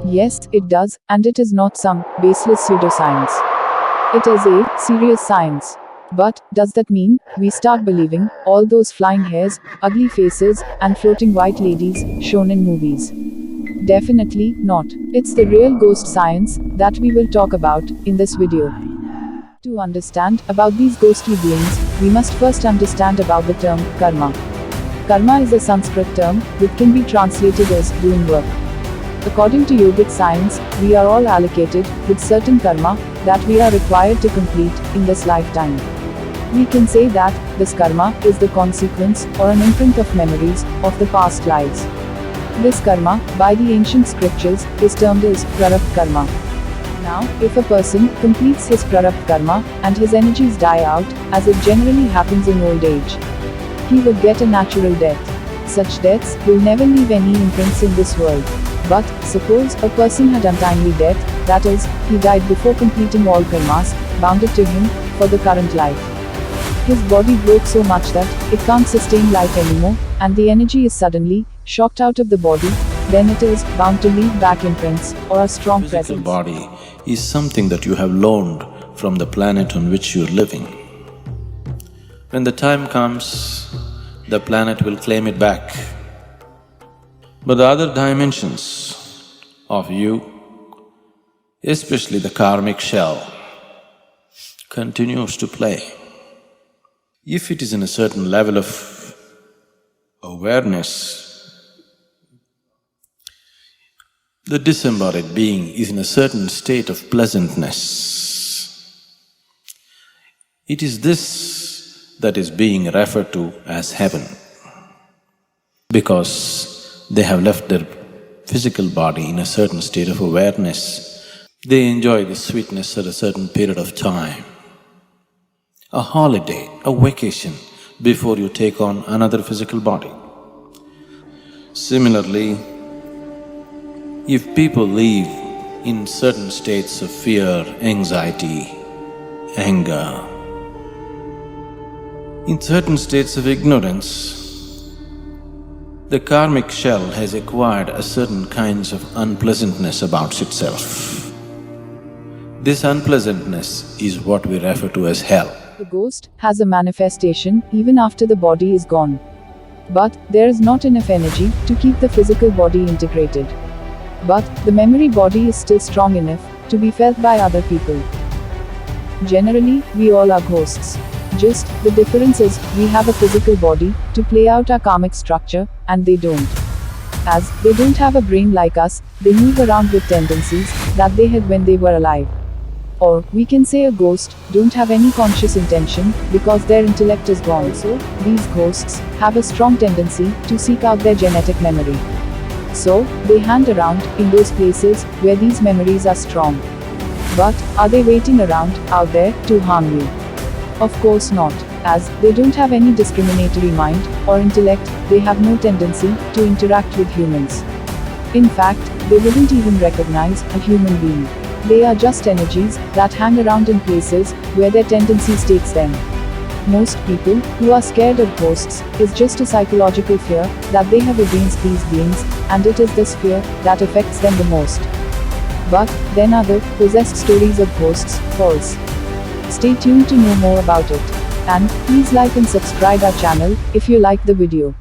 Yes, it does, and it is not some baseless pseudoscience. It is a serious science. But does that mean we start believing all those flying hairs, ugly faces, and floating white ladies shown in movies? Definitely not. It's the real ghost science that we will talk about in this video. To understand about these ghostly beings, we must first understand about the term karma. Karma is a Sanskrit term which can be translated as doing work. According to yogic science, we are all allocated with certain karma that we are required to complete in this lifetime. We can say that this karma is the consequence or an imprint of memories of the past lives. This karma, by the ancient scriptures, is termed as prarabdha karma. Now, if a person completes his prarabdha karma and his energies die out, as it generally happens in old age, he would get a natural death. Such deaths will never leave any imprints in this world. But suppose a person had untimely death, that is, he died before completing all karmas bounded to him for the current life. His body broke so much that it can't sustain life anymore, and the energy is suddenly shocked out of the body, then it is bound to leave back imprints or a strong presence. Physical body is something that you have loaned from the planet on which you're living. When the time comes, the planet will claim it back. But the other dimensions of you, especially the karmic shell, continues to play. If it is in a certain level of awareness, the disembodied being is in a certain state of pleasantness. It is this that is being referred to as heaven, because they have left their physical body in a certain state of awareness. They enjoy the sweetness at a certain period of time. A holiday, a vacation, before you take on another physical body. Similarly, if people live in certain states of fear, anxiety, anger, in certain states of ignorance, the karmic shell has acquired a certain kinds of unpleasantness about itself. This unpleasantness is what we refer to as hell. The ghost has a manifestation even after the body is gone. But there is not enough energy to keep the physical body integrated. But the memory body is still strong enough to be felt by other people. Generally, we all are ghosts. Just the difference is we have a physical body to play out our karmic structure, and they don't. As they don't have a brain like us, they move around with tendencies that they had when they were alive. Or we can say a ghost don't have any conscious intention because their intellect is gone. So these ghosts have a strong tendency to seek out their genetic memory. So they hang around in those places where these memories are strong. But are they waiting around out there to harm you? Of course not. As they don't have any discriminatory mind or intellect, they have no tendency to interact with humans. In fact, they wouldn't even recognize a human being. They are just energies that hang around in places where their tendencies takes them. Most people who are scared of ghosts is just a psychological fear that they have against these beings, and it is this fear that affects them the most. But then other possessed stories of ghosts false. Stay tuned to know more about it. And please like and subscribe our channel if you like the video.